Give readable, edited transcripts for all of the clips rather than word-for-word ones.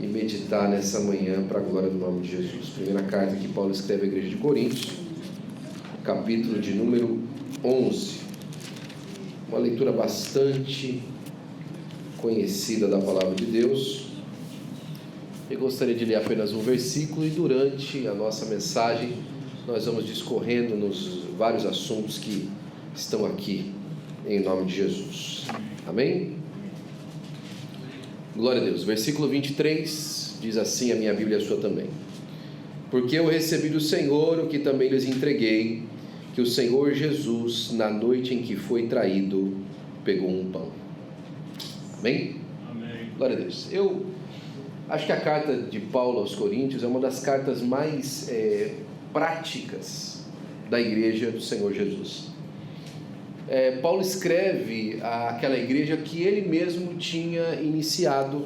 e meditar nessa manhã para a glória do nome de Jesus. Primeira carta que Paulo escreve à igreja de Coríntios, capítulo de número 11. Uma leitura bastante conhecida da palavra de Deus. Eu gostaria de ler apenas um versículo e durante a nossa mensagem nós vamos discorrendo nos vários assuntos que estão aqui, em nome de Jesus. Amém? Glória a Deus. Versículo 23 diz assim, a minha Bíblia e a sua também: porque eu recebi do Senhor o que também lhes entreguei, que o Senhor Jesus, na noite em que foi traído, pegou um pão. Amém? Amém. Glória a Deus. Eu acho que a carta de Paulo aos Coríntios é uma das cartas mais práticas da igreja do Senhor Jesus. Paulo escreve àquela igreja que ele mesmo tinha iniciado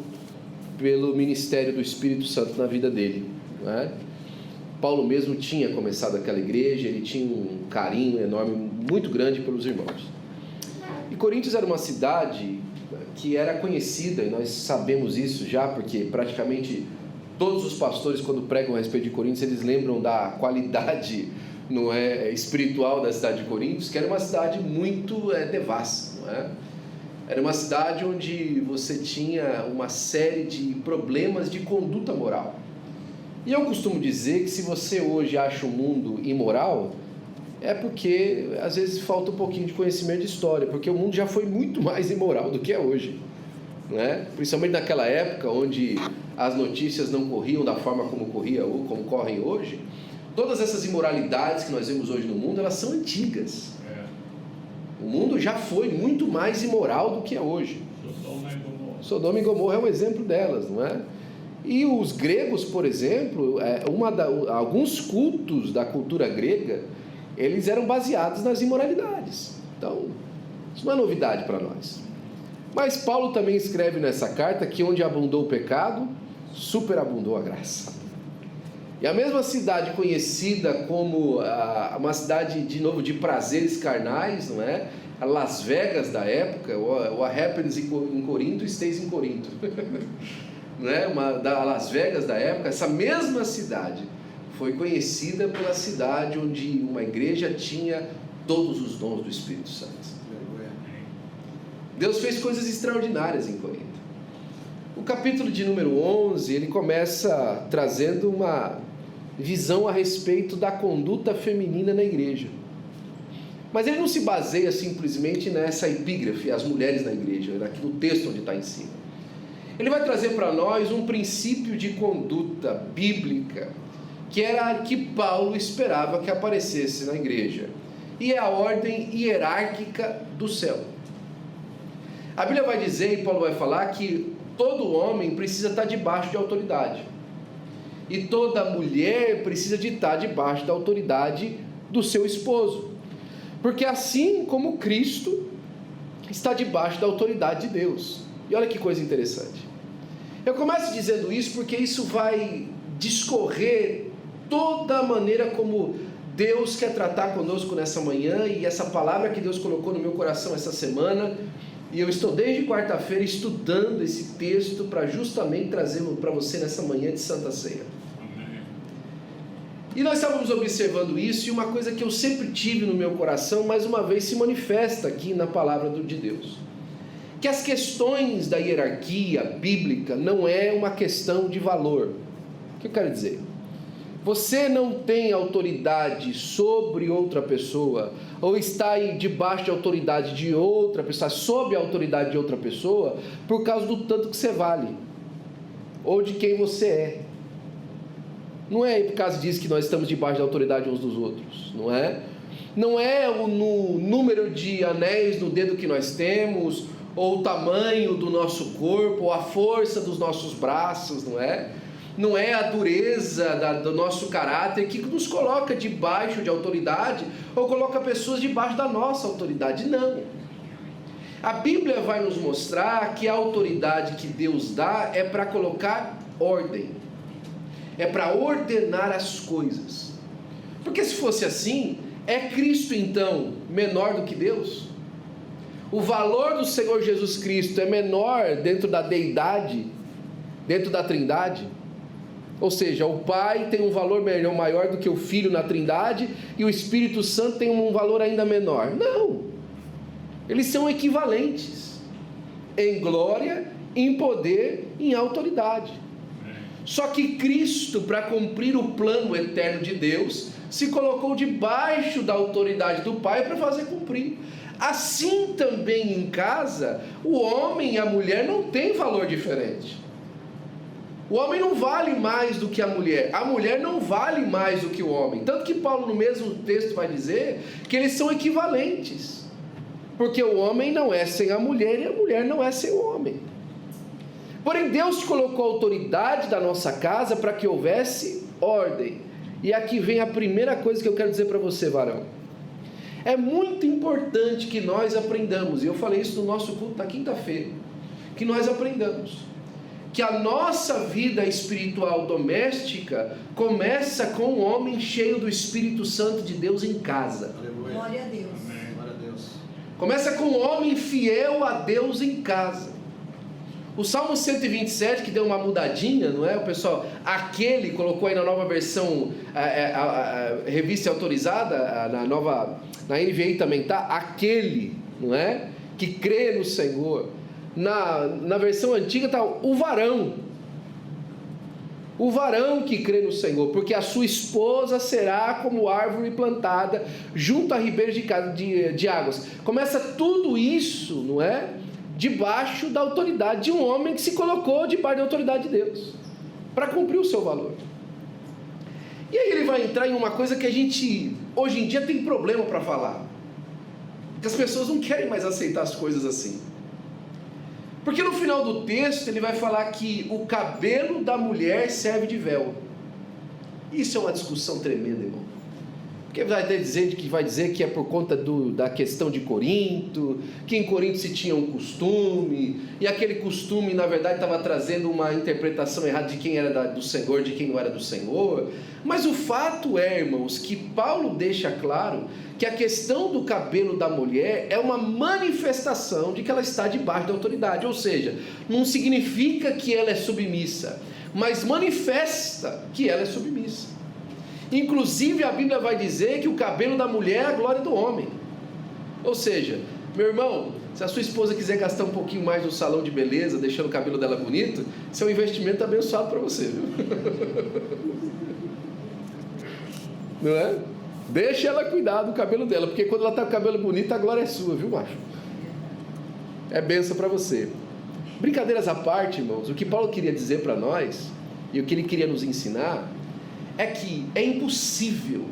pelo ministério do Espírito Santo na vida dele, não é? Paulo mesmo tinha começado aquela igreja, ele tinha um carinho enorme, muito grande pelos irmãos. E Coríntios era uma cidade que era conhecida, e nós sabemos isso já, porque praticamente todos os pastores, quando pregam a respeito de Coríntios, eles lembram da qualidade, não é, espiritual da cidade de Coríntios, que era uma cidade muito devassa, não é? Era uma cidade onde você tinha uma série de problemas de conduta moral. E eu costumo dizer que se você hoje acha o mundo imoral, é porque às vezes falta um pouquinho de conhecimento de história, porque o mundo já foi muito mais imoral do que é hoje, não é? Principalmente naquela época onde as notícias não corriam da forma como correm hoje. Todas essas imoralidades que nós vemos hoje no mundo, elas são antigas. O mundo já foi muito mais imoral do que é hoje. Sodoma e Gomorra é um exemplo delas, não é? E os gregos, por exemplo, alguns cultos da cultura grega, eles eram baseados nas imoralidades. Então, isso não é novidade para nós. Mas Paulo também escreve nessa carta que onde abundou o pecado, superabundou a graça. E a mesma cidade conhecida como uma cidade, de novo, de prazeres carnais, não é? A Las Vegas da época, what happens in Corinto stays in Corinto. Não é? Da Las Vegas da época, essa mesma cidade foi conhecida pela cidade onde uma igreja tinha todos os dons do Espírito Santo. Deus fez coisas extraordinárias em Corinto. O capítulo de número 11, ele começa trazendo uma visão a respeito da conduta feminina na igreja. Mas ele não se baseia simplesmente nessa epígrafe, as mulheres na igreja, no texto onde está em cima. Ele vai trazer para nós um princípio de conduta bíblica, que era a que Paulo esperava que aparecesse na igreja. E é a ordem hierárquica do céu. A Bíblia vai dizer, e Paulo vai falar, que todo homem precisa estar debaixo de autoridade. E toda mulher precisa de estar debaixo da autoridade do seu esposo. Porque assim como Cristo está debaixo da autoridade de Deus. E olha que coisa interessante. Eu começo dizendo isso porque isso vai discorrer toda a maneira como Deus quer tratar conosco nessa manhã, e essa palavra que Deus colocou no meu coração essa semana. E eu estou desde quarta-feira estudando esse texto para justamente trazê-lo para você nessa manhã de Santa Ceia. Amém. E nós estávamos observando isso, e uma coisa que eu sempre tive no meu coração, mais uma vez se manifesta aqui na palavra de Deus. Que as questões da hierarquia bíblica não é uma questão de valor. O que eu quero dizer? Você não tem autoridade sobre outra pessoa, ou está aí debaixo de autoridade de outra pessoa, sob a autoridade de outra pessoa, por causa do tanto que você vale, ou de quem você é. Não é por causa disso que nós estamos debaixo da autoridade uns dos outros, não é? Não é o número de anéis no dedo que nós temos, ou o tamanho do nosso corpo, ou a força dos nossos braços, não é? Não é a dureza do nosso caráter que nos coloca debaixo de autoridade, ou coloca pessoas debaixo da nossa autoridade, não. A Bíblia vai nos mostrar que a autoridade que Deus dá é para colocar ordem, é para ordenar as coisas. Porque se fosse assim, é Cristo então menor do que Deus? O valor do Senhor Jesus Cristo é menor dentro da deidade dentro da Trindade. Ou seja, o Pai tem um valor maior do que o Filho na Trindade e o Espírito Santo tem um valor ainda menor. Não, eles são equivalentes em glória, em poder e em autoridade. Só que Cristo, para cumprir o plano eterno de Deus, se colocou debaixo da autoridade do Pai para fazer cumprir. Assim também em casa, o homem e a mulher não têm valor diferente. O homem não vale mais do que a mulher não vale mais do que o homem. Tanto que Paulo no mesmo texto vai dizer que eles são equivalentes. Porque o homem não é sem a mulher e a mulher não é sem o homem. Porém, Deus colocou a autoridade da nossa casa para que houvesse ordem. E aqui vem a primeira coisa que eu quero dizer para você, varão. É muito importante que nós aprendamos, e eu falei isso no nosso culto na quinta-feira, que nós aprendamos que a nossa vida espiritual doméstica começa com um homem cheio do Espírito Santo de Deus em casa. Aleluia. Glória a Deus. Amém. Glória a Deus. Começa com um homem fiel a Deus em casa. O Salmo 127, que deu uma mudadinha, não é? O pessoal, aquele, colocou aí na nova versão, a revista autorizada, na NVI também tá, aquele, não é? Que crê no Senhor. Na versão antiga está o varão que crê no Senhor, porque a sua esposa será como árvore plantada junto a ribeiros de águas. Começa tudo isso, não é? Debaixo da autoridade de um homem que se colocou debaixo da autoridade de Deus, para cumprir o seu valor. E aí ele vai entrar em uma coisa que a gente, hoje em dia, tem problema para falar, que as pessoas não querem mais aceitar as coisas assim. Porque no final do texto ele vai falar que o cabelo da mulher serve de véu. Isso é uma discussão tremenda, irmão. Porque vai dizer que é por conta da questão de Corinto, que em Corinto se tinha um costume, e aquele costume na verdade estava trazendo uma interpretação errada de quem era do Senhor, de quem não era do Senhor. Mas o fato é, irmãos, que Paulo deixa claro que a questão do cabelo da mulher é uma manifestação de que ela está debaixo da autoridade, ou seja, não significa que ela é submissa, mas manifesta que ela é submissa. Inclusive a Bíblia vai dizer que o cabelo da mulher é a glória do homem. Ou seja, meu irmão, se a sua esposa quiser gastar um pouquinho mais no salão de beleza, deixando o cabelo dela bonito, isso é um investimento abençoado para você, viu? Não é? Deixa ela cuidar do cabelo dela, porque quando ela está com o cabelo bonito, a glória é sua, viu, macho? É bênção para você. Brincadeiras à parte, irmãos, o que Paulo queria dizer para nós, e o que ele queria nos ensinar, é que é impossível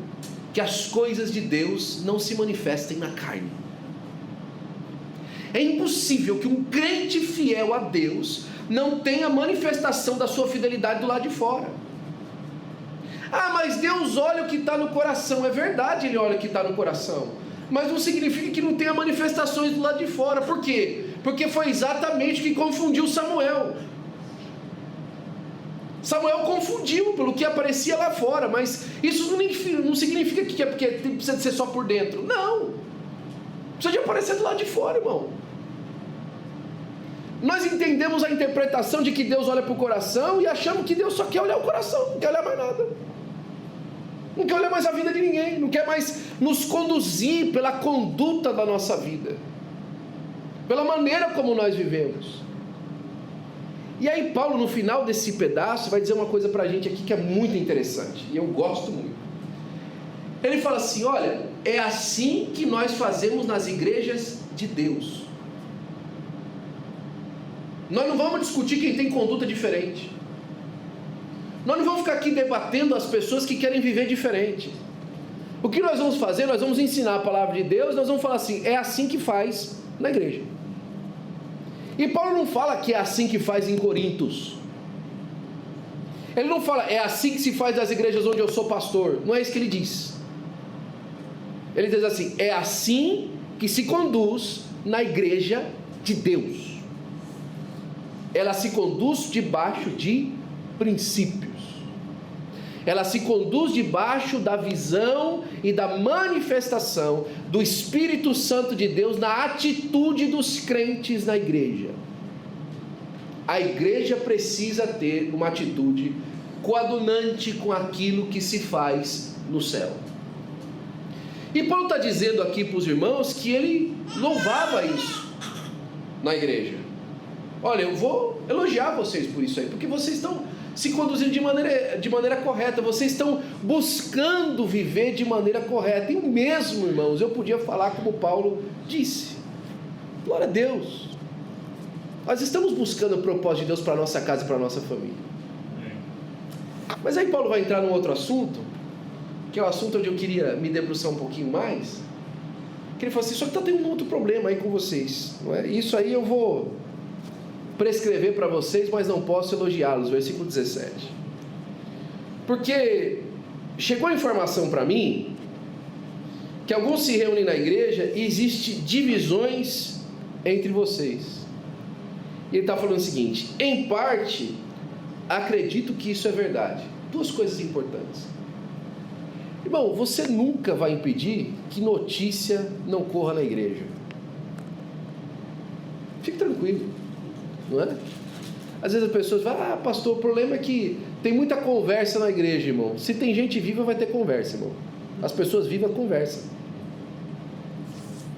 que as coisas de Deus não se manifestem na carne. É impossível que um crente fiel a Deus não tenha manifestação da sua fidelidade do lado de fora. Ah, mas Deus olha o que está no coração. É verdade, Ele olha o que está no coração, mas não significa que não tenha manifestações do lado de fora. Por quê? Porque foi exatamente o que confundiu Samuel. Samuel confundiu pelo que aparecia lá fora, mas isso não significa que é porque precisa de ser só por dentro. Não, precisa de aparecer do lado de fora, irmão. Nós entendemos a interpretação de que Deus olha para o coração e achamos que Deus só quer olhar o coração, não quer olhar mais nada, não quer olhar mais a vida de ninguém, não quer mais nos conduzir pela conduta da nossa vida, pela maneira como nós vivemos. E aí Paulo, no final desse pedaço, vai dizer uma coisa para a gente aqui que é muito interessante, e eu gosto muito. Ele fala assim: olha, é assim que nós fazemos nas igrejas de Deus. Nós não vamos discutir quem tem conduta diferente. Nós não vamos ficar aqui debatendo as pessoas que querem viver diferente. O que nós vamos fazer? Nós vamos ensinar a palavra de Deus. Nós vamos falar assim: é assim que faz na igreja. E Paulo não fala que é assim que faz em Corintos. Ele não fala é assim que se faz nas igrejas onde eu sou pastor. Não é isso que ele diz. Ele diz assim: é assim que se conduz na igreja de Deus. Ela se conduz debaixo de princípios. Ela se conduz debaixo da visão e da manifestação do Espírito Santo de Deus na atitude dos crentes na igreja. a igreja precisa ter uma atitude coadunante com aquilo que se faz no céu. E Paulo está dizendo aqui para os irmãos que ele louvava isso na igreja. Olha, eu vou elogiar vocês por isso aí, porque vocês estão se conduzindo de maneira correta, vocês estão buscando viver de maneira correta. E o mesmo, irmãos, eu podia falar como Paulo disse. Glória a Deus. Nós estamos buscando o propósito de Deus para a nossa casa e para a nossa família. Mas aí Paulo vai entrar num outro assunto, que é o assunto onde eu queria me debruçar um pouquinho mais. Que ele falou assim: só que está tendo um outro problema aí com vocês, não é? Isso aí eu vou prescrever para vocês, mas não posso elogiá-los. Versículo 17. Porque chegou a informação para mim que alguns se reúnem na igreja e existem divisões entre vocês. E ele está falando o seguinte: em parte, acredito que isso é verdade. Duas coisas importantes. Irmão, você nunca vai impedir que notícia não corra na igreja. Fique tranquilo, não é? Às vezes as pessoas falam: pastor, o problema é que tem muita conversa na igreja, irmão. Se tem gente viva, vai ter conversa, irmão. As pessoas vivas conversam.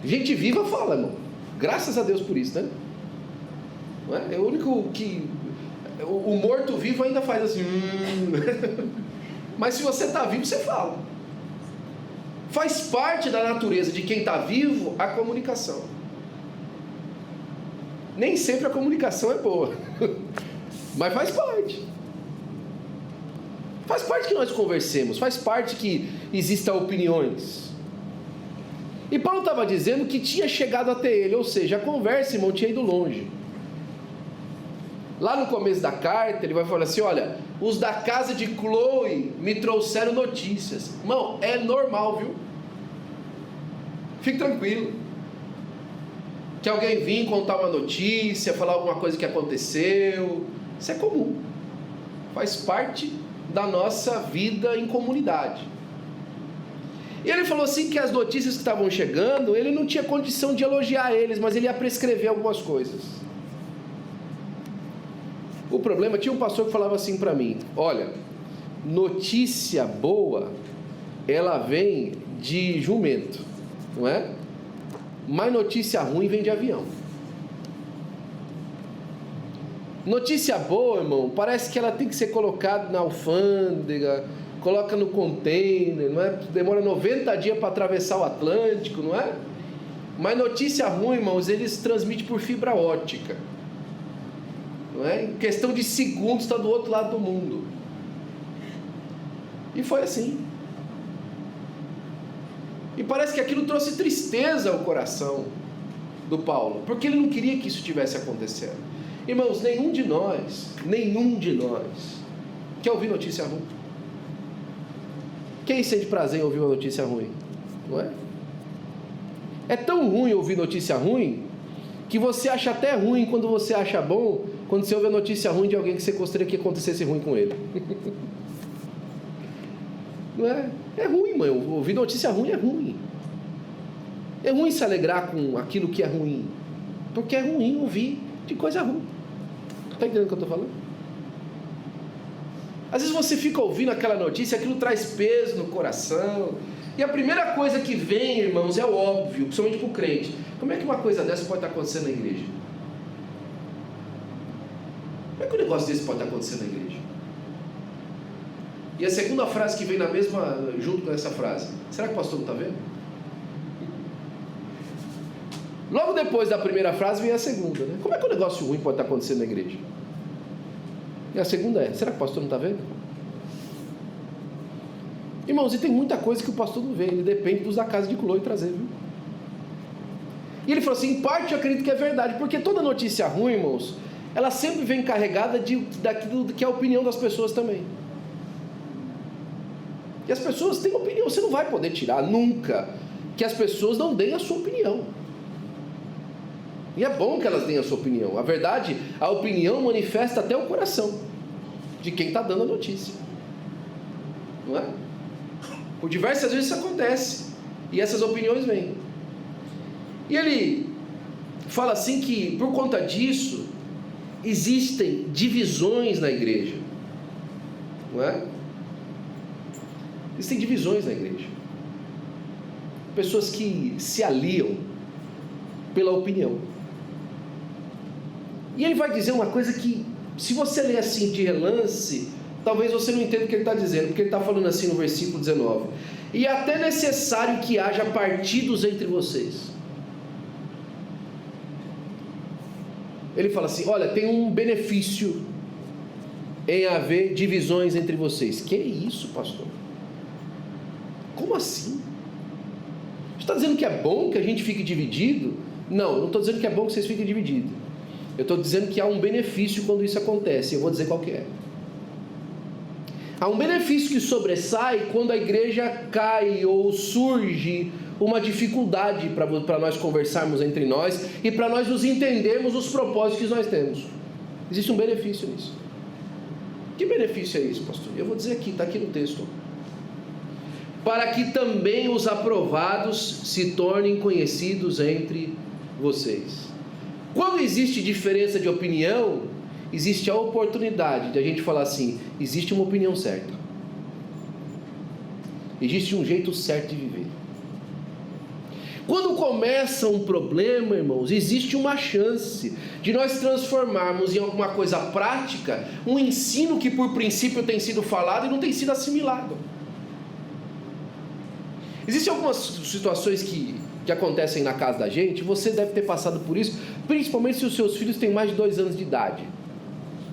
Gente viva fala, irmão. Graças a Deus por isso, né? Não é? É o único que... O morto-vivo ainda faz assim... Mas se você está vivo, você fala. Faz parte da natureza de quem está vivo a comunicação. Nem sempre a comunicação é boa, mas faz parte. Faz parte que nós conversemos, faz parte que existam opiniões. E Paulo estava dizendo que tinha chegado até ele, ou seja, a conversa, irmão, tinha ido longe. Lá no começo da carta, ele vai falar assim: olha, os da casa de Cloe me trouxeram notícias. Irmão, é normal, viu? Fique tranquilo. Que alguém vir contar uma notícia, falar alguma coisa que aconteceu, isso é comum. Faz parte da nossa vida em comunidade. E ele falou assim que as notícias que estavam chegando, ele não tinha condição de elogiar eles, mas ele ia prescrever algumas coisas. O problema, tinha um pastor que falava assim para mim: olha, notícia boa, ela vem de jumento, não é? Mas notícia ruim vem de avião. Notícia boa, irmão, parece que ela tem que ser colocada na alfândega, coloca no container, não é? Demora 90 dias para atravessar o Atlântico, não é? Mas notícia ruim, irmãos, eles transmitem por fibra ótica, não é? Em questão de segundos está do outro lado do mundo. E foi assim. E parece que aquilo trouxe tristeza ao coração do Paulo, porque ele não queria que isso tivesse acontecendo. Irmãos, nenhum de nós quer ouvir notícia ruim. Quem sente prazer em ouvir uma notícia ruim? Não é? É tão ruim ouvir notícia ruim que você acha até ruim quando você acha bom, quando você ouve a notícia ruim de alguém que você gostaria que acontecesse ruim com ele. Não é? É ruim, mãe. Ouvir notícia ruim é ruim. É ruim se alegrar com aquilo que é ruim, porque é ruim ouvir de coisa ruim. Está entendendo o que eu estou falando? Às vezes você fica ouvindo aquela notícia, aquilo traz peso no coração, e a primeira coisa que vem, irmãos, é o óbvio, principalmente para o crente: como é que uma coisa dessa pode estar acontecendo na igreja? Como é que um negócio desse pode estar acontecendo na igreja? E a segunda frase que vem na mesma, junto com essa frase: será que o pastor não está vendo? Logo depois da primeira frase vem a segunda, né? Como é que um negócio ruim pode estar acontecendo na igreja? E a segunda é: será que o pastor não está vendo? Irmãos, e tem muita coisa que o pastor não vê, ele depende dos da casa de Cloe trazer, viu? E ele falou assim: em parte eu acredito que é verdade, porque toda notícia ruim, irmãos, ela sempre vem carregada daquilo que é a opinião das pessoas também. E as pessoas têm opinião, você não vai poder tirar nunca que as pessoas não deem a sua opinião. E é bom que elas deem a sua opinião. A verdade, a opinião manifesta até o coração de quem está dando a notícia, não é? Por diversas vezes isso acontece, e essas opiniões vêm. E ele fala assim que por conta disso, existem divisões na igreja, não é? Existem divisões na igreja. Pessoas que se aliam pela opinião. E ele vai dizer uma coisa que, se você ler assim de relance, talvez você não entenda o que ele está dizendo, porque ele está falando assim no versículo 19: e é até necessário que haja partidos entre vocês. Ele fala assim: olha, tem um benefício em haver divisões entre vocês. Que isso, pastor? Como assim? Você está dizendo que é bom que a gente fique dividido? Não, não estou dizendo que é bom que vocês fiquem divididos. Eu estou dizendo que há um benefício quando isso acontece. Eu vou dizer qual que é. Há um benefício que sobressai quando a igreja cai ou surge uma dificuldade para nós conversarmos entre nós e para nós nos entendermos os propósitos que nós temos. Existe um benefício nisso. Que benefício é isso, pastor? Eu vou dizer aqui, está aqui no texto. Para que também os aprovados se tornem conhecidos entre vocês. Quando existe diferença de opinião, existe a oportunidade de a gente falar assim: existe uma opinião certa, existe um jeito certo de viver. Quando começa um problema, irmãos, existe uma chance de nós transformarmos em alguma coisa prática um ensino que por princípio tem sido falado e não tem sido assimilado. Existem algumas situações que acontecem na casa da gente, você deve ter passado por isso, principalmente se os seus filhos têm mais de 2 anos de idade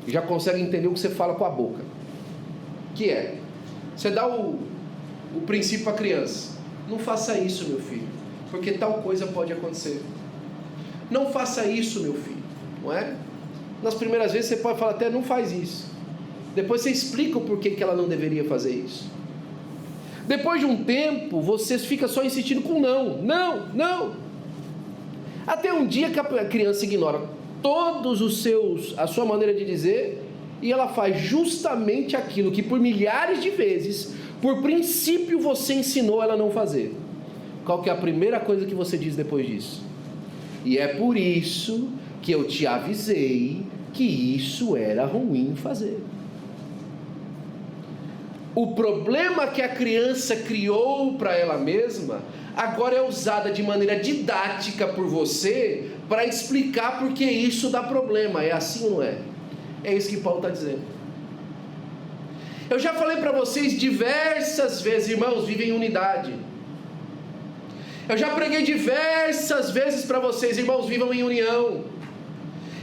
e já conseguem entender o que você fala com a boca. Que é, você dá o princípio para a criança: não faça isso, meu filho, porque tal coisa pode acontecer. Não faça isso, meu filho, não é? Nas primeiras vezes você pode falar até: não faz isso. Depois você explica o porquê que ela não deveria fazer isso. Depois de um tempo, você fica só insistindo com não, não, não. Até um dia que a criança ignora todos a sua maneira de dizer, e ela faz justamente aquilo que por milhares de vezes, por princípio, você ensinou ela a não fazer. Qual que é a primeira coisa que você diz depois disso? E é por isso que eu te avisei que isso era ruim fazer. O problema que a criança criou para ela mesma, agora é usada de maneira didática por você, para explicar por que isso dá problema. É assim ou não é? É isso que Paulo está dizendo. Eu já falei para vocês diversas vezes, irmãos, vivem em unidade. Eu já preguei diversas vezes para vocês, irmãos, vivam em união.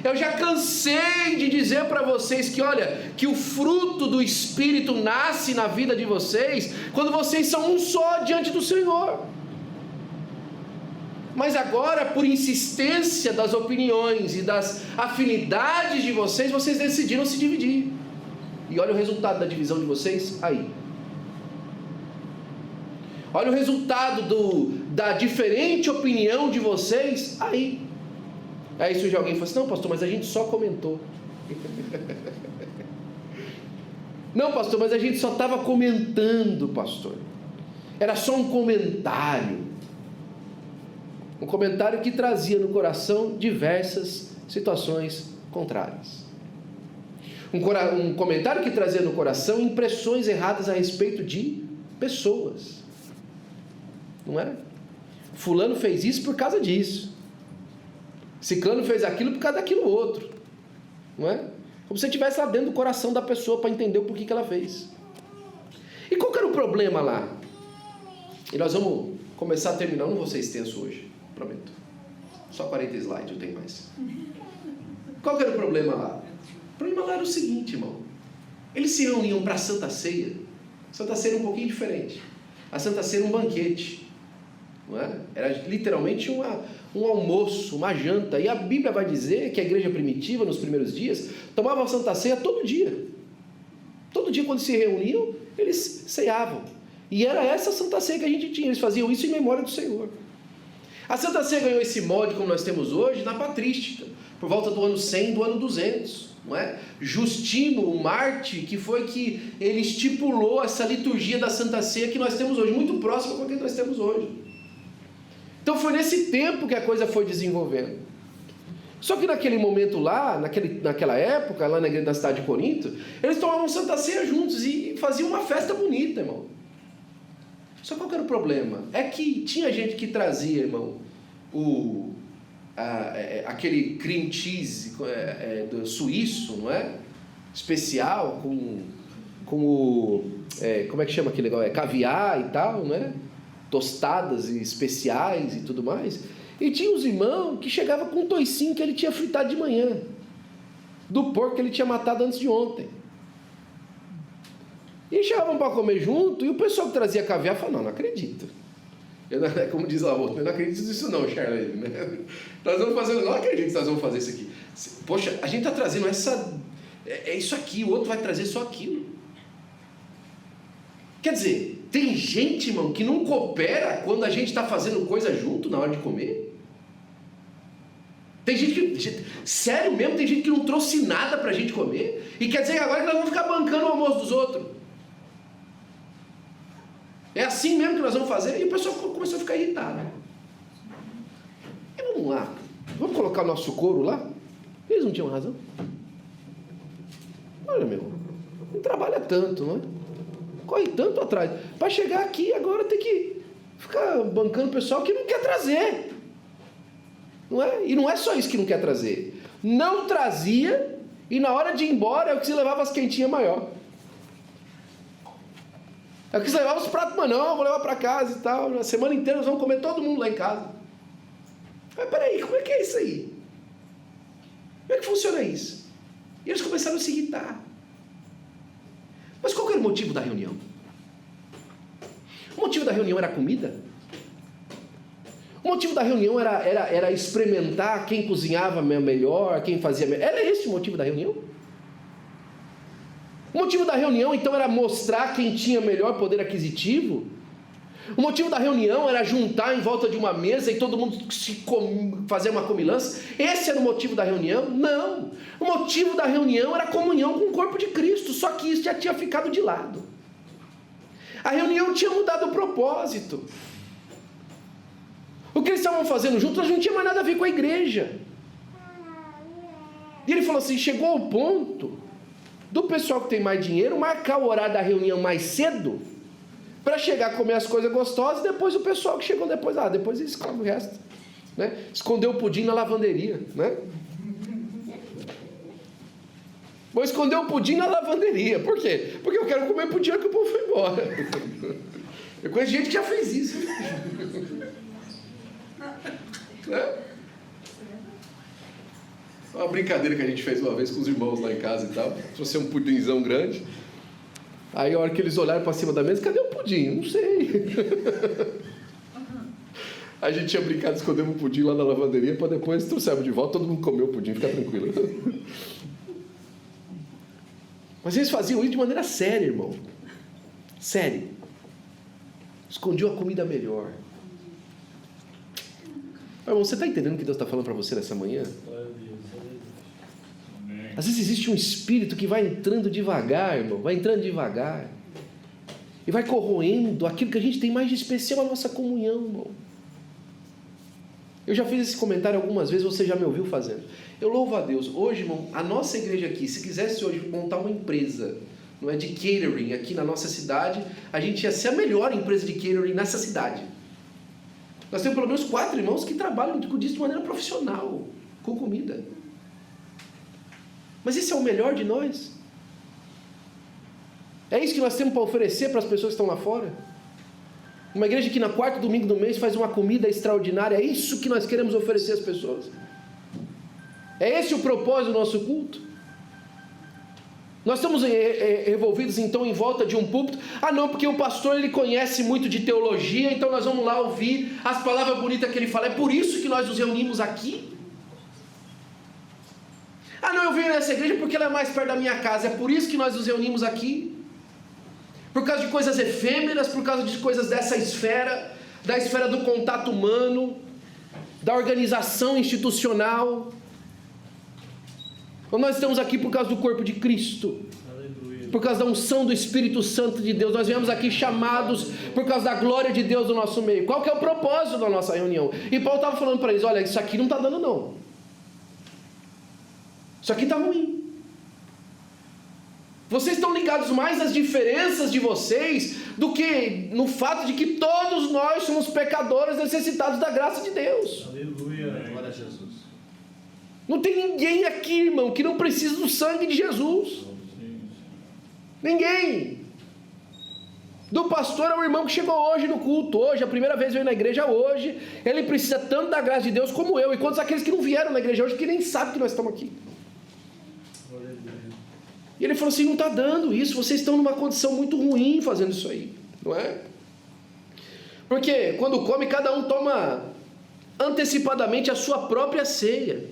Eu já cansei de dizer para vocês que, olha, que o fruto do Espírito nasce na vida de vocês quando vocês são um só diante do Senhor. Mas agora, por insistência das opiniões e das afinidades de vocês, vocês decidiram se dividir. E olha o resultado da divisão de vocês aí. Olha o resultado da diferente opinião de vocês aí. Aí surge alguém e fala assim: não, pastor, mas a gente só comentou. Não, pastor, mas a gente só estava comentando, pastor. Era só um comentário. Um comentário que trazia no coração diversas situações contrárias. Um comentário que trazia no coração impressões erradas a respeito de pessoas. Não é? Fulano fez isso por causa disso. Ciclano fez aquilo por causa daquilo outro. Não é? Como se você estivesse lá dentro do coração da pessoa para entender o porquê que ela fez. E qual que era o problema lá? E nós vamos começar a terminar. Eu não vou ser extenso hoje, prometo. Só 40 slides, eu tenho mais. Qual que era o problema lá? O problema lá era o seguinte, irmão. Eles se reuniam para a Santa Ceia. A Santa Ceia era um pouquinho diferente. A Santa Ceia era um banquete. Não é? Era literalmente um almoço, uma janta. E a Bíblia vai dizer que a igreja primitiva, nos primeiros dias, tomava a Santa Ceia todo dia. Todo dia, quando se reuniam, eles ceavam. E era essa Santa Ceia que a gente tinha. Eles faziam isso em memória do Senhor. A Santa Ceia ganhou esse molde como nós temos hoje na patrística, por volta do ano 100, do ano 200. Não é? Justino, o Marte, que foi que ele estipulou essa liturgia da Santa Ceia que nós temos hoje, muito próxima com a que nós temos hoje. Então foi nesse tempo que a coisa foi desenvolvendo. Só que naquele momento lá, naquela época, lá na igreja da cidade de Corinto, eles tomavam Santa Ceia juntos e faziam uma festa bonita, irmão. Só qual que era o problema? É que tinha gente que trazia, irmão, aquele cream cheese do suíço, não é? Especial, com o... como é que chama aquele negócio? Caviar e tal, não é? Tostadas especiais e tudo mais. E tinha os irmãos que chegavam com um toicinho que ele tinha fritado de manhã, do porco que ele tinha matado antes de ontem. E chegavam para comer junto, e o pessoal que trazia caviar falava, não acredito. Como diz lá o outro, eu não acredito nisso não, Charlie. Né? Nós vamos fazer, não acredito que nós vamos fazer isso aqui. Poxa, a gente está trazendo isso aqui, o outro vai trazer só aquilo. Quer dizer, tem gente, irmão, que não coopera quando a gente está fazendo coisa junto na hora de comer. Tem gente que, sério mesmo, tem gente que não trouxe nada para a gente comer. E quer dizer que agora que nós vamos ficar bancando o almoço dos outros. É assim mesmo que nós vamos fazer? E o pessoal começou a ficar irritado. E vamos lá, vamos colocar o nosso couro lá? Eles não tinham razão. Olha, meu, não trabalha tanto, não é? Corre tanto atrás. Para chegar aqui agora tem que ficar bancando o pessoal que não quer trazer. Não é? E não é só isso que não quer trazer. Não trazia e na hora de ir embora é o que se levava as quentinhas maior. É o que se levava os pratos, mas não, vou levar para casa e tal. Na semana inteira nós vamos comer todo mundo lá em casa. Mas peraí, como é que é isso aí? Como é que funciona isso? E eles começaram a se irritar. Mas qual era o motivo da reunião? O motivo da reunião era a comida? O motivo da reunião era experimentar quem cozinhava melhor, quem fazia melhor. Era esse o motivo da reunião? O motivo da reunião, então, era mostrar quem tinha melhor poder aquisitivo? O motivo da reunião era juntar em volta de uma mesa e todo mundo fazer uma comilança? Esse era o motivo da reunião? Não. O motivo da reunião era a comunhão com o corpo de Cristo, só que isso já tinha ficado de lado. A reunião tinha mudado o propósito. O que eles estavam fazendo juntos não tinha mais nada a ver com a igreja. E ele falou assim, chegou ao ponto do pessoal que tem mais dinheiro marcar o horário da reunião mais cedo para chegar a comer as coisas gostosas, e depois o pessoal que chegou depois eles comem o resto, né? Escondeu o pudim na lavanderia, né? Vou esconder o pudim na lavanderia. Por quê? Porque eu quero comer pudim que o povo foi embora. Eu conheço gente que já fez isso. Né? Uma brincadeira que a gente fez uma vez com os irmãos lá em casa e tal. Trouxe um pudinzão grande. Aí a hora que eles olharam para cima da mesa, cadê o pudim? Não sei. A gente tinha brincado de esconder um pudim lá na lavanderia para depois trouxermos de volta, todo mundo comeu o pudim, fica tranquilo. Mas eles faziam isso de maneira séria, irmão. Sério. Escondiam a comida melhor. Irmão, você está entendendo o que Deus está falando para você nessa manhã? Às vezes existe um espírito que vai entrando devagar, irmão. Vai entrando devagar. E vai corroendo aquilo que a gente tem mais de especial, a nossa comunhão, irmão. Eu já fiz esse comentário algumas vezes, você já me ouviu fazendo. Eu louvo a Deus. Hoje, irmão, a nossa igreja aqui, se quisesse hoje montar uma empresa, não é, de catering aqui na nossa cidade, a gente ia ser a melhor empresa de catering nessa cidade. Nós temos pelo menos 4 irmãos que trabalham disso de maneira profissional, com comida. Mas isso é o melhor de nós? É isso que nós temos para oferecer para as pessoas que estão lá fora? Uma igreja que na 4º domingo do mês faz uma comida extraordinária, é isso que nós queremos oferecer às pessoas? É esse o propósito do nosso culto? Nós estamos revolvidos então em volta de um púlpito. Ah não, porque o pastor ele conhece muito de teologia, então nós vamos lá ouvir as palavras bonitas que ele fala. É por isso que nós nos reunimos aqui? Ah não, eu venho nessa igreja porque ela é mais perto da minha casa. É por isso que nós nos reunimos aqui? Por causa de coisas efêmeras, por causa de coisas dessa esfera, da esfera do contato humano, da organização institucional? Ou nós estamos aqui por causa do corpo de Cristo? Aleluia. Por causa da unção do Espírito Santo de Deus? Nós viemos aqui chamados por causa da glória de Deus no nosso meio. Qual que é o propósito da nossa reunião? E Paulo estava falando para eles, olha, isso aqui não está dando não. Isso aqui está ruim. Vocês estão ligados mais às diferenças de vocês do que no fato de que todos nós somos pecadores necessitados da graça de Deus. Aleluia, glória a Jesus. Não tem ninguém aqui, irmão, que não precisa do sangue de Jesus. Ninguém. Do pastor ao irmão que chegou hoje no culto, hoje, a primeira vez veio na igreja hoje, ele precisa tanto da graça de Deus como eu, e quantos aqueles que não vieram na igreja hoje, que nem sabem que nós estamos aqui. E ele falou assim, não está dando isso, vocês estão numa condição muito ruim fazendo isso aí, não é? Porque quando come, cada um toma antecipadamente a sua própria ceia,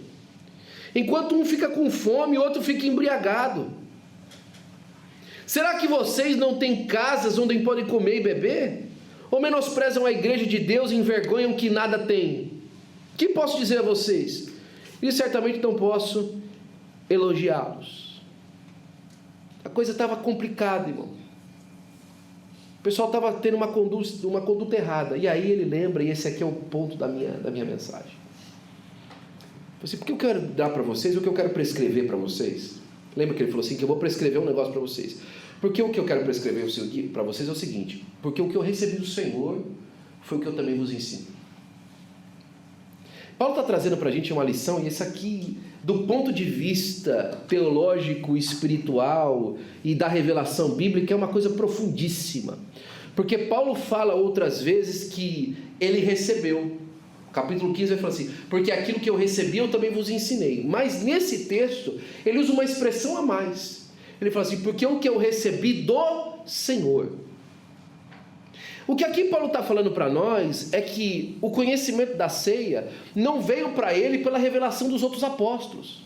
enquanto um fica com fome, o outro fica embriagado. Será que vocês não têm casas onde podem comer e beber? Ou menosprezam a igreja de Deus e envergonham que nada tem? Que posso dizer a vocês? E certamente não posso elogiá-los. A coisa estava complicada, irmão. O pessoal estava tendo uma conduta errada. E aí ele lembra, e esse aqui é o ponto da minha mensagem. Assim, porque eu quero dar para vocês o que eu quero prescrever para vocês. Lembra que ele falou assim, que eu vou prescrever um negócio para vocês. Porque o que eu quero prescrever para vocês é o seguinte, porque o que eu recebi do Senhor foi o que eu também vos ensino. Paulo está trazendo para a gente uma lição, e essa aqui, do ponto de vista teológico, espiritual e da revelação bíblica, é uma coisa profundíssima. Porque Paulo fala outras vezes que ele recebeu. Capítulo 15 vai falar assim, porque aquilo que eu recebi eu também vos ensinei. Mas nesse texto, ele usa uma expressão a mais. Ele fala assim, porque o que eu recebi do Senhor. O que aqui Paulo está falando para nós é que o conhecimento da ceia não veio para ele pela revelação dos outros apóstolos.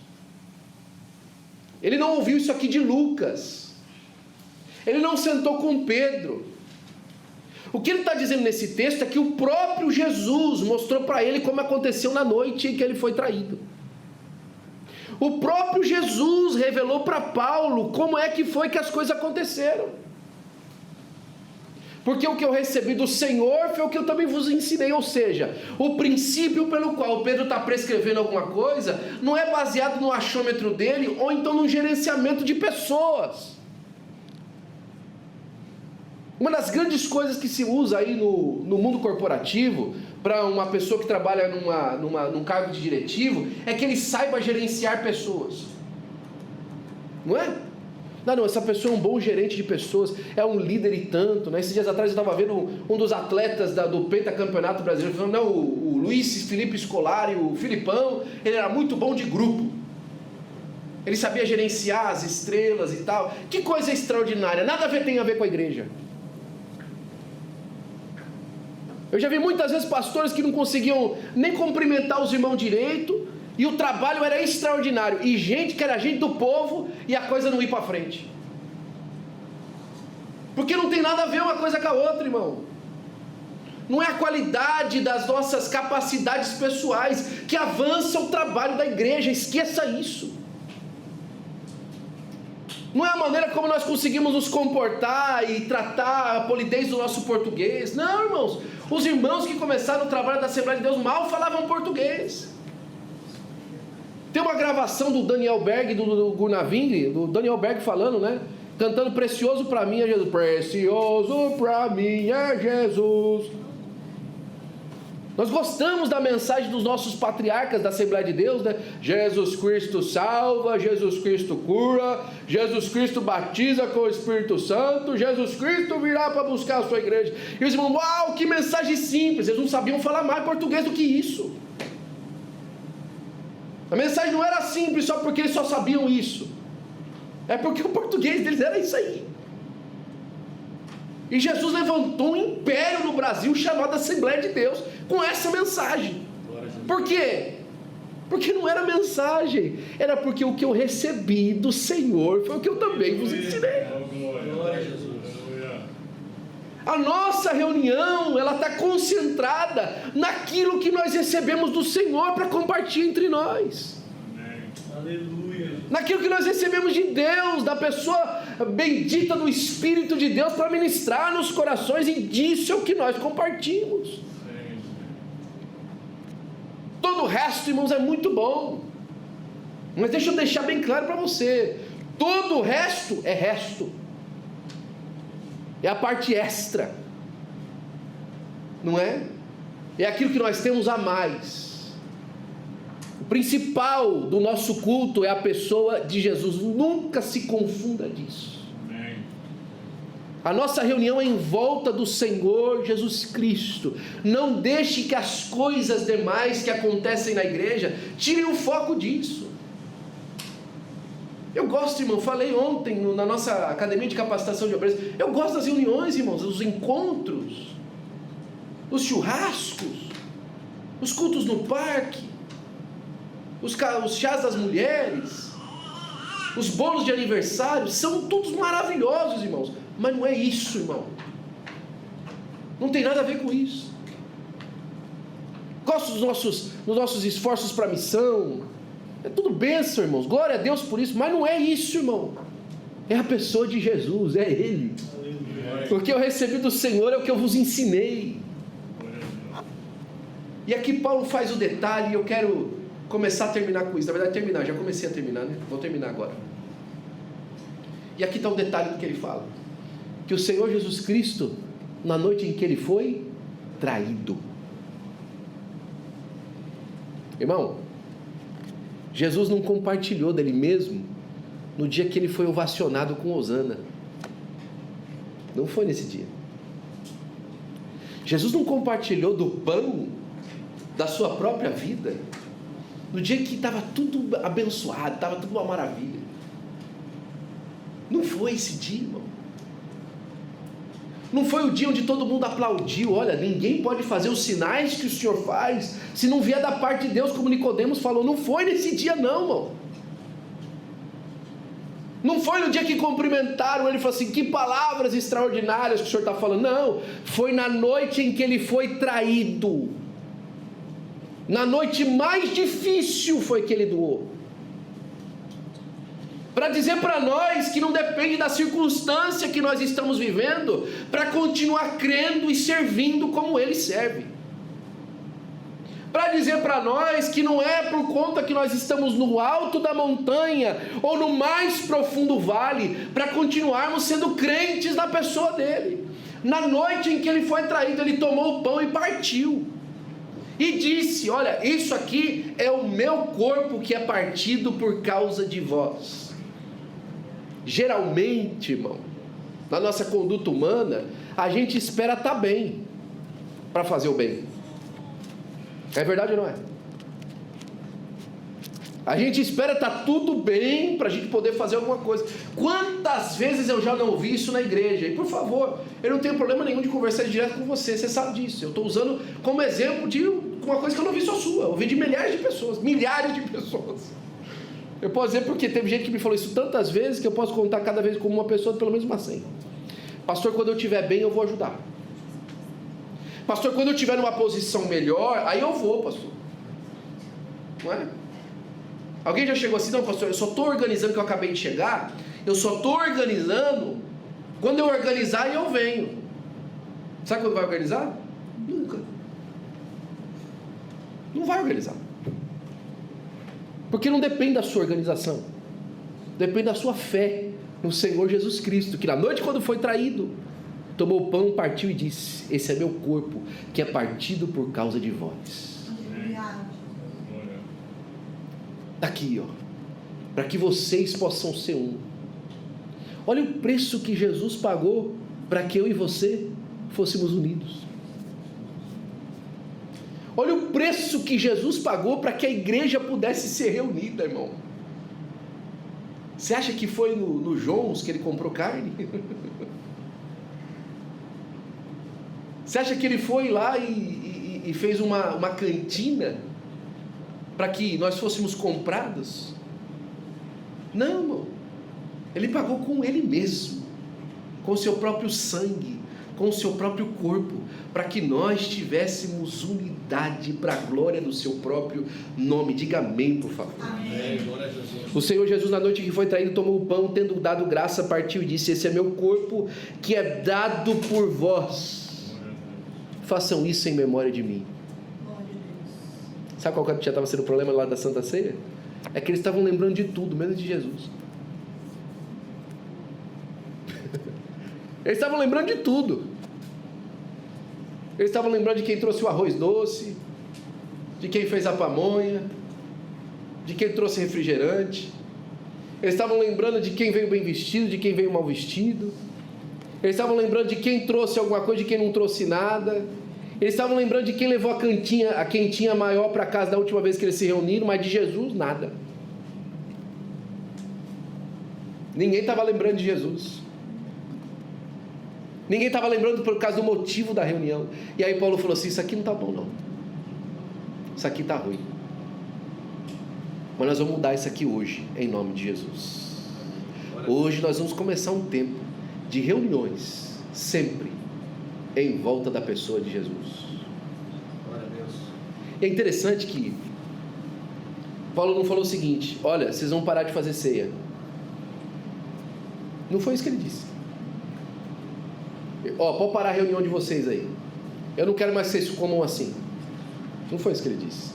Ele não ouviu isso aqui de Lucas. Ele não sentou com Pedro. O que ele está dizendo nesse texto é que o próprio Jesus mostrou para ele como aconteceu na noite em que ele foi traído. O próprio Jesus revelou para Paulo como é que foi que as coisas aconteceram. Porque o que eu recebi do Senhor foi o que eu também vos ensinei. Ou seja, o princípio pelo qual Pedro está prescrevendo alguma coisa não é baseado no achômetro dele ou então no gerenciamento de pessoas. Uma das grandes coisas que se usa aí no mundo corporativo, para uma pessoa que trabalha num cargo de diretivo, é que ele saiba gerenciar pessoas. Não é? Não, essa pessoa é um bom gerente de pessoas, é um líder e tanto, né? Esses dias atrás eu estava vendo um dos atletas do pentacampeonato brasileiro, falando, não, o Luiz Felipe Scolari, o Filipão, ele era muito bom de grupo. Ele sabia gerenciar as estrelas e tal. Que coisa extraordinária, nada tem a ver com a igreja. Eu já vi muitas vezes pastores que não conseguiam nem cumprimentar os irmãos direito, e o trabalho era extraordinário, e gente que era gente do povo, e a coisa não ia para frente. Porque não tem nada a ver uma coisa com a outra, irmão. Não é a qualidade das nossas capacidades pessoais que avança o trabalho da igreja, esqueça isso. Não é a maneira como nós conseguimos nos comportar e tratar a polidez do nosso português. Não, irmãos. Os irmãos que começaram o trabalho da Assembleia de Deus mal falavam português. Tem uma gravação do Daniel Berg, do Gurnaving, do Daniel Berg falando, né? Cantando Precioso para mim é Jesus. Precioso para mim é Jesus. Nós gostamos da mensagem dos nossos patriarcas da Assembleia de Deus, né? Jesus Cristo salva, Jesus Cristo cura, Jesus Cristo batiza com o Espírito Santo, Jesus Cristo virá para buscar a sua igreja. E os irmãos, uau, que mensagem simples, eles não sabiam falar mais português do que isso. A mensagem não era simples só porque eles só sabiam isso, é porque o português deles era isso aí. E Jesus levantou um império no Brasil chamado Assembleia de Deus com essa mensagem. Por quê? Porque não era mensagem, era porque o que eu recebi do Senhor foi o que eu também vos ensinei. Glória a Jesus. A nossa reunião, ela está concentrada naquilo que nós recebemos do Senhor para compartilhar entre nós. Amém. Aleluia. Naquilo que nós recebemos de Deus, da pessoa bendita do Espírito de Deus para ministrar nos corações, e disso é o que nós compartilhamos. Todo o resto, irmãos, é muito bom. Mas deixa eu deixar bem claro para você: todo o resto é resto, é a parte extra, não é? É aquilo que nós temos a mais. O principal do nosso culto é a pessoa de Jesus. Nunca se confunda disso. Amém. A nossa reunião é em volta do Senhor Jesus Cristo. Não deixe que as coisas demais que acontecem na igreja tirem o foco disso. Eu gosto, irmão, falei ontem na nossa academia de capacitação de obreiros, eu gosto das reuniões, irmãos, os encontros, os churrascos, os cultos no parque, os chás das mulheres, os bolos de aniversário, são todos maravilhosos, irmãos, mas não é isso, irmão, não tem nada a ver com isso. Gosto dos nossos esforços para a missão, é tudo bênção, irmãos, glória a Deus por isso, mas não é isso, irmão, é a pessoa de Jesus, é Ele. O que eu recebi do Senhor é o que eu vos ensinei. E aqui Paulo faz o detalhe, e eu quero começar a terminar com isso. Na verdade, já comecei a terminar, né? Vou terminar agora. E aqui está o detalhe do que ele fala: que o Senhor Jesus Cristo, na noite em que ele foi traído. Irmão, Jesus não compartilhou dele mesmo no dia que ele foi ovacionado com hosana. Não foi nesse dia. Jesus não compartilhou do pão da sua própria vida no dia que estava tudo abençoado, estava tudo uma maravilha. Não foi esse dia, irmão. Não foi o dia onde todo mundo aplaudiu. Olha, ninguém pode fazer os sinais que o Senhor faz se não vier da parte de Deus, como Nicodemos falou. Não foi nesse dia não, irmão. Não foi no dia que cumprimentaram ele e falaram assim: que palavras extraordinárias que o Senhor está falando. Não, foi na noite em que ele foi traído. Na noite mais difícil foi que ele doou. Para dizer para nós que não depende da circunstância que nós estamos vivendo, para continuar crendo e servindo como ele serve. Para dizer para nós que não é por conta que nós estamos no alto da montanha ou no mais profundo vale, para continuarmos sendo crentes na pessoa dele. Na noite em que ele foi traído, ele tomou o pão e partiu. E disse: olha, isso aqui é o meu corpo que é partido por causa de vós. Geralmente, irmão, na nossa conduta humana, a gente espera estar bem para fazer o bem. É verdade ou não é? A gente espera estar tudo bem para a gente poder fazer alguma coisa. Quantas vezes eu já não ouvi isso na igreja? E por favor, eu não tenho problema nenhum de conversar direto com você, você sabe disso. Eu estou usando como exemplo de uma coisa que eu não vi só sua, eu ouvi de milhares de pessoas. Eu posso dizer porque teve gente que me falou isso tantas vezes que eu posso contar cada vez como uma pessoa, pelo menos uma 100. Pastor, quando eu estiver bem, eu vou ajudar. Pastor, quando eu estiver numa posição melhor, aí eu vou, pastor. Não é? Alguém já chegou assim: não, pastor, eu só estou organizando, que eu acabei de chegar, eu só estou organizando, quando eu organizar eu venho. Sabe quando vai organizar? Nunca. Não vai organizar. Porque não depende da sua organização, depende da sua fé no Senhor Jesus Cristo, que na noite quando foi traído, tomou o pão, partiu e disse: esse é meu corpo, que é partido por causa de vós. Está aqui, ó, para que vocês possam ser um. Olha o preço que Jesus pagou para que eu e você fôssemos unidos. Olha o preço que Jesus pagou para que a igreja pudesse ser reunida, irmão. Você acha que foi no Jones que ele comprou carne? Você acha que ele foi lá e fez uma cantina para que nós fôssemos comprados? Não, irmão. Ele pagou com ele mesmo, com o seu próprio sangue, com o seu próprio corpo, para que nós tivéssemos unidade para a glória do seu próprio nome. Diga amém, por favor. Amém. Glória a Jesus. O Senhor Jesus, na noite que foi traído, tomou o pão, tendo dado graça, partiu e disse: esse é meu corpo que é dado por vós, façam isso em memória de mim. Sabe qual que já estava sendo o problema lá da Santa Ceia? É que eles estavam lembrando de tudo, menos de Jesus. Eles estavam lembrando de tudo. Eles estavam lembrando de quem trouxe o arroz doce, de quem fez a pamonha, de quem trouxe refrigerante. Eles estavam lembrando de quem veio bem vestido, de quem veio mal vestido. Eles estavam lembrando de quem trouxe alguma coisa, de quem não trouxe nada. Eles estavam lembrando de quem levou a quentinha maior para casa da última vez que eles se reuniram, mas de Jesus, nada. Ninguém estava lembrando de Jesus. Ninguém estava lembrando por causa do motivo da reunião. E aí Paulo falou assim: isso aqui não está bom não. Isso aqui está ruim. Mas nós vamos mudar isso aqui hoje, em nome de Jesus. Hoje nós vamos começar um tempo de reuniões, sempre em volta da pessoa de Jesus. Glória a Deus. E é interessante que Paulo não falou o seguinte: olha, vocês vão parar de fazer ceia. Não foi isso que ele disse. Pode parar a reunião de vocês aí. Eu não quero mais que vocês comam assim. Não foi isso que ele disse.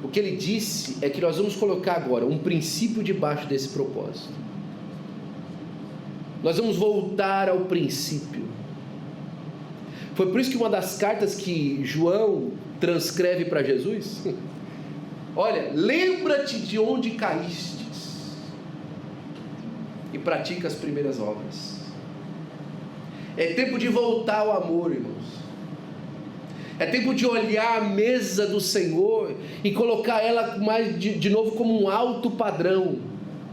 O que ele disse é que nós vamos colocar agora um princípio debaixo desse propósito. Nós vamos voltar ao princípio. Foi por isso que uma das cartas que João transcreve para Jesus, olha, lembra-te de onde caístes e pratica as primeiras obras. É tempo de voltar ao amor, irmãos. É tempo de olhar a mesa do Senhor e colocar ela mais de novo como um alto padrão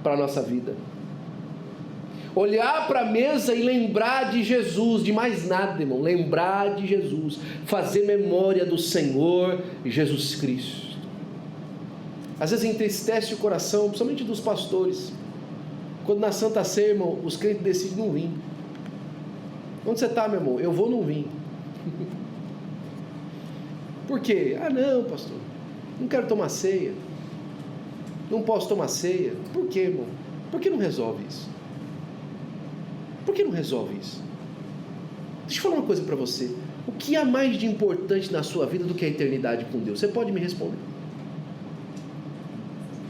para a nossa vida. Olhar para a mesa e lembrar de Jesus, de mais nada, irmão. Lembrar de Jesus, fazer memória do Senhor Jesus Cristo. Às vezes entristece o coração, principalmente dos pastores, quando na Santa Ceia, irmão, os crentes decidem não vir. Onde você está, meu irmão? Eu vou não vir. Por quê? Não, pastor, não quero tomar ceia, não posso tomar ceia. Por quê, irmão? Por que não resolve isso? Por que não resolve isso? Deixa eu falar uma coisa para você. O que há mais de importante na sua vida do que a eternidade com Deus? Você pode me responder?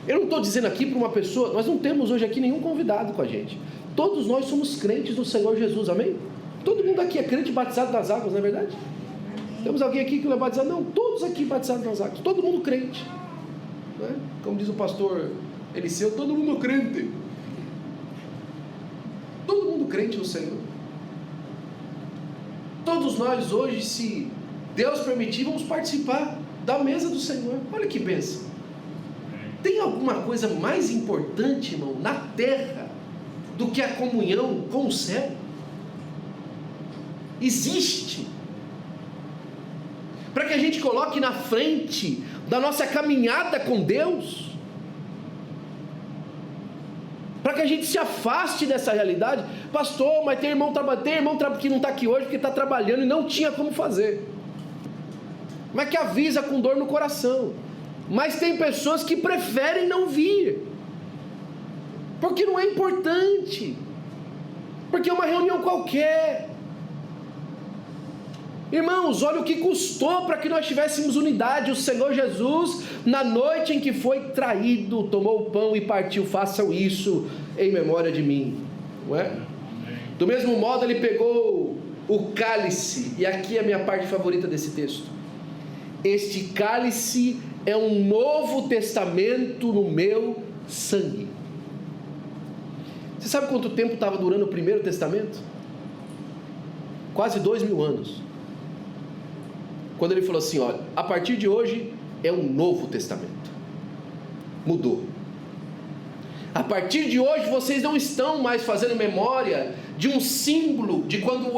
Eu não estou dizendo aqui para uma pessoa, nós não temos hoje aqui nenhum convidado com a gente. Todos nós somos crentes do Senhor Jesus, amém? Todo mundo aqui é crente batizado nas águas, não é verdade? Temos alguém aqui que não é batizado? Não, todos aqui batizados nas águas, todo mundo crente, né? Como diz o pastor Eliseu, todo mundo crente. Todo mundo crente no Senhor. Todos nós hoje, se Deus permitir, vamos participar da mesa do Senhor. Olha que bênção. Tem alguma coisa mais importante, irmão, na terra do que a comunhão com o céu? Existe. Para que a gente coloque na frente da nossa caminhada com Deus, para que a gente se afaste dessa realidade. Pastor, mas tem irmão que não está aqui hoje porque está trabalhando e não tinha como fazer, mas que avisa com dor no coração. Mas tem pessoas que preferem não vir, porque não é importante, porque é uma reunião qualquer. Irmãos, olha o que custou para que nós tivéssemos unidade. O Senhor Jesus, na noite em que foi traído, tomou o pão e partiu. Façam isso em memória de mim, não é? Do mesmo modo, ele pegou o cálice, e aqui é a minha parte favorita desse texto. Este cálice é um novo testamento no meu sangue. Você sabe quanto tempo estava durando o primeiro testamento? Quase 2000 anos. Quando ele falou assim, olha, a partir de hoje é um novo testamento. Mudou. A partir de hoje vocês não estão mais fazendo memória de um símbolo de quando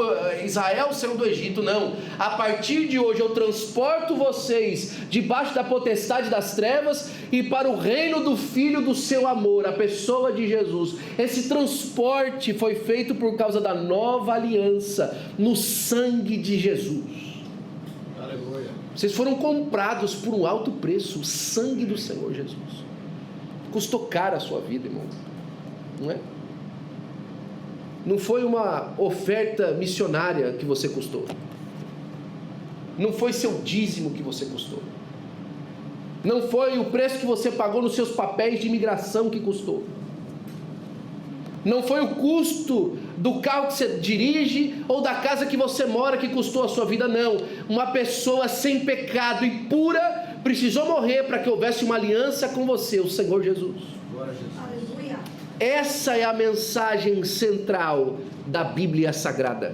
Israel saiu do Egito, não. A partir de hoje eu transporto vocês debaixo da potestade das trevas e para o reino do Filho do seu amor, a pessoa de Jesus. Esse transporte foi feito por causa da nova aliança no sangue de Jesus. Aleluia. Vocês foram comprados por um alto preço, o sangue do Senhor Jesus. Custou caro a sua vida, irmão, não é? Não foi uma oferta missionária que você custou, não foi seu dízimo que você custou, Não foi o preço que você pagou nos seus papéis de imigração que custou. Não foi o custo do carro que você dirige ou da casa que você mora que custou a sua vida, não. Uma pessoa sem pecado e pura precisou morrer para que houvesse uma aliança com você, o Senhor Jesus. Glória a Jesus. Aleluia. Essa é a mensagem central da Bíblia Sagrada.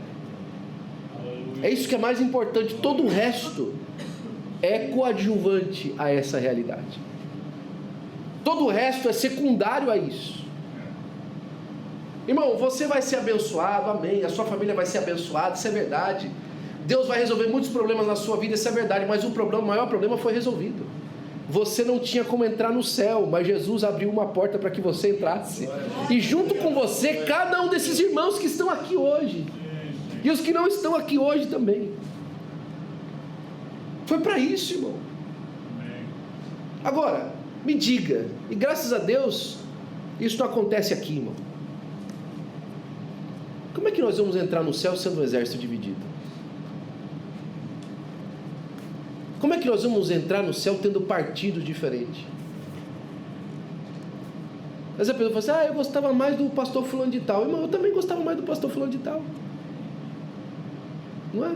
É isso que é mais importante. Todo o resto é coadjuvante a essa realidade. Todo o resto é secundário a isso. Irmão, você vai ser abençoado, amém. A sua família vai ser abençoada, isso é verdade. Deus vai resolver muitos problemas na sua vida, isso é verdade. Mas o maior problema foi resolvido. Você não tinha como entrar no céu, mas Jesus abriu uma porta para que você entrasse. E junto com você, cada um desses irmãos que estão aqui hoje. E os que não estão aqui hoje também. Foi para isso, irmão. Agora, me diga, e graças a Deus, isso não acontece aqui, irmão. Como é que nós vamos entrar no céu sendo um exército dividido? Como é que nós vamos entrar no céu tendo partidos diferentes? Mas a pessoa fala assim, eu gostava mais do pastor fulano de tal. Irmão, eu também gostava mais do pastor fulano de tal. Não é?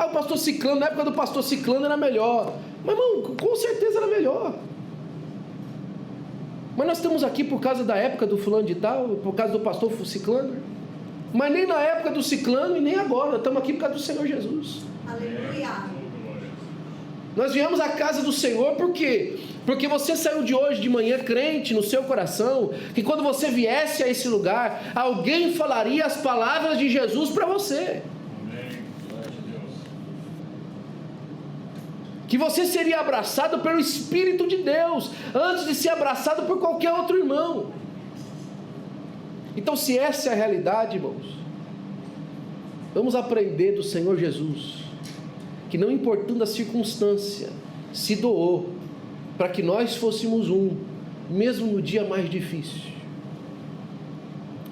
O pastor ciclano, na época do pastor ciclano era melhor. Mas, irmão, com certeza era melhor. Mas nós estamos aqui por causa da época do fulano de tal, por causa do pastor ciclano. Mas nem na época do ciclano e nem agora. Estamos aqui por causa do Senhor Jesus. Aleluia. Nós viemos à casa do Senhor por quê? Porque você saiu de hoje de manhã crente no seu coração que quando você viesse a esse lugar, alguém falaria as palavras de Jesus para você. Que você seria abraçado pelo Espírito de Deus antes de ser abraçado por qualquer outro irmão. Então, se essa é a realidade, irmãos, vamos aprender do Senhor Jesus, que não importando a circunstância, se doou para que nós fôssemos um, mesmo no dia mais difícil.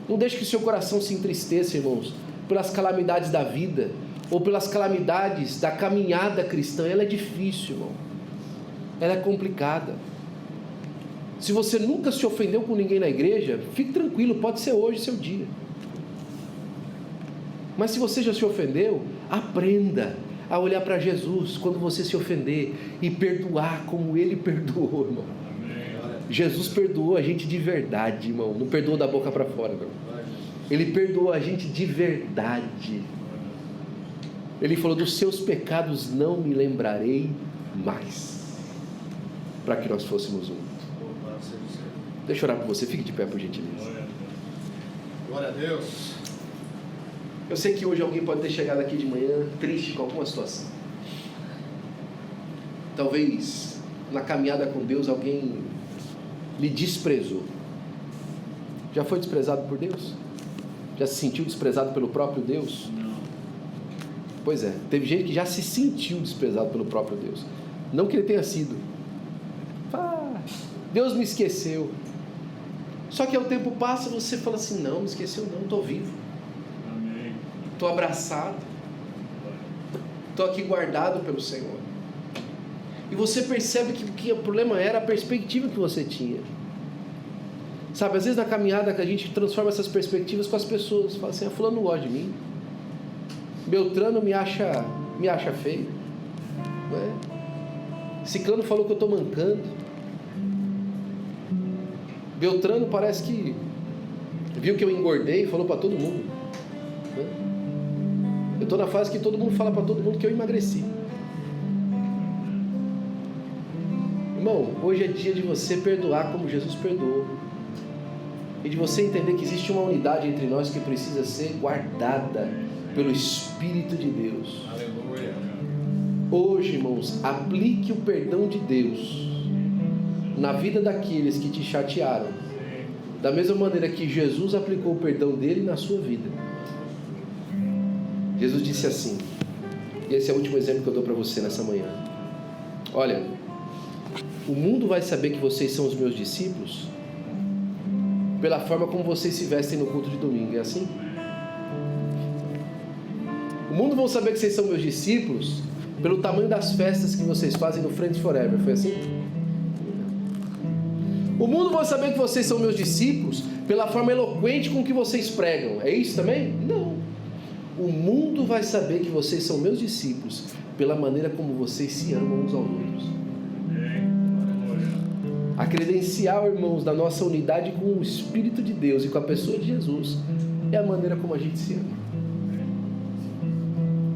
Não deixe que seu coração se entristeça, irmãos, pelas calamidades da vida, ou pelas calamidades da caminhada cristã. Ela é difícil, irmão. Ela é complicada. Se você nunca se ofendeu com ninguém na igreja, fique tranquilo, pode ser hoje seu dia. Mas se você já se ofendeu, aprenda a olhar para Jesus quando você se ofender e perdoar como Ele perdoou, irmão. Jesus perdoou a gente de verdade, irmão. Não perdoou da boca para fora, não. Ele perdoou a gente de verdade. Ele falou, dos seus pecados não me lembrarei mais. Para que nós fôssemos um. Deixa eu orar por você, fique de pé por gentileza. Glória a Deus. Eu sei que hoje alguém pode ter chegado aqui de manhã triste com alguma situação. Talvez na caminhada com Deus alguém lhe desprezou. Já foi desprezado por Deus? Já se sentiu desprezado pelo próprio Deus? Não. Pois é, teve gente que já se sentiu desprezado pelo próprio Deus. Não que ele tenha sido. Deus me esqueceu. Só que ao tempo passa, você fala assim, não, me esqueceu não, estou vivo. Amém. Estou abraçado. Estou aqui guardado pelo Senhor. E você percebe que o problema era a perspectiva que você tinha. Sabe, às vezes na caminhada que a gente transforma essas perspectivas com as pessoas. Fala assim, fulano não gosta de mim. Beltrano me acha feio. Não é? Ciclano falou que eu estou mancando. Beltrano parece que viu que eu engordei e falou para todo mundo. Né? Eu estou na fase que todo mundo fala para todo mundo que eu emagreci. Irmão, hoje é dia de você perdoar como Jesus perdoou. E de você entender que existe uma unidade entre nós que precisa ser guardada pelo Espírito de Deus. Aleluia. Hoje, irmãos, aplique o perdão de Deus na vida daqueles que te chatearam, da mesma maneira que Jesus aplicou o perdão dele na sua vida. Jesus disse assim, e esse é o último exemplo que eu dou para você nessa manhã. Olha, o mundo vai saber que vocês são os meus discípulos pela forma como vocês se vestem no culto de domingo, é assim? O mundo vai saber que vocês são meus discípulos pelo tamanho das festas que vocês fazem no Friends Forever. Foi assim? O mundo vai saber que vocês são meus discípulos pela forma eloquente com que vocês pregam. É isso também? Não. O mundo vai saber que vocês são meus discípulos pela maneira como vocês se amam uns aos outros. A credencial, irmãos, da nossa unidade com o Espírito de Deus e com a pessoa de Jesus é a maneira como a gente se ama.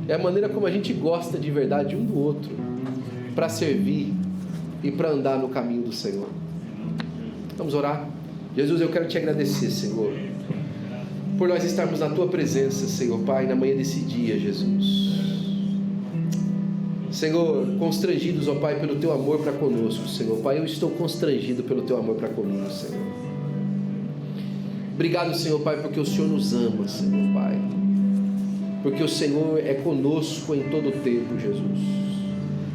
É a maneira como a gente gosta de verdade um do outro para servir e para andar no caminho do Senhor. Vamos orar? Jesus, eu quero te agradecer, Senhor, por nós estarmos na tua presença, Senhor Pai, na manhã desse dia, Jesus. Senhor, constrangidos, ó Pai, pelo teu amor para conosco, Senhor Pai, eu estou constrangido pelo teu amor para comigo, Senhor. Obrigado, Senhor Pai, porque o Senhor nos ama, Senhor Pai, porque o Senhor é conosco em todo o tempo, Jesus,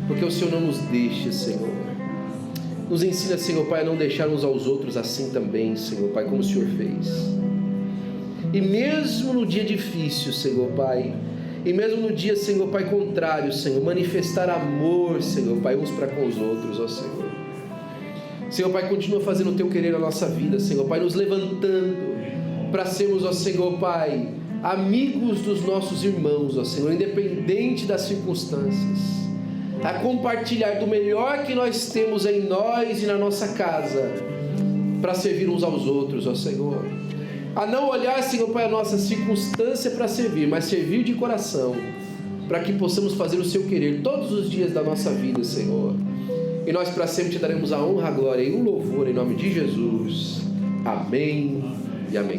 porque o Senhor não nos deixa, Senhor. Nos ensina, Senhor Pai, a não deixar uns aos outros assim também, Senhor Pai, como o Senhor fez. E mesmo no dia difícil, Senhor Pai, e mesmo no dia, Senhor Pai, contrário, Senhor, manifestar amor, Senhor Pai, uns para com os outros, ó Senhor. Senhor Pai, continua fazendo o teu querer na nossa vida, Senhor Pai, nos levantando para sermos, ó Senhor Pai, amigos dos nossos irmãos, ó Senhor, independente das circunstâncias, a compartilhar do melhor que nós temos em nós e na nossa casa, para servir uns aos outros, ó Senhor. A não olhar, Senhor Pai, a nossa circunstância para servir, mas servir de coração, para que possamos fazer o seu querer todos os dias da nossa vida, Senhor. E nós para sempre te daremos a honra, a glória e o louvor em nome de Jesus. Amém e amém.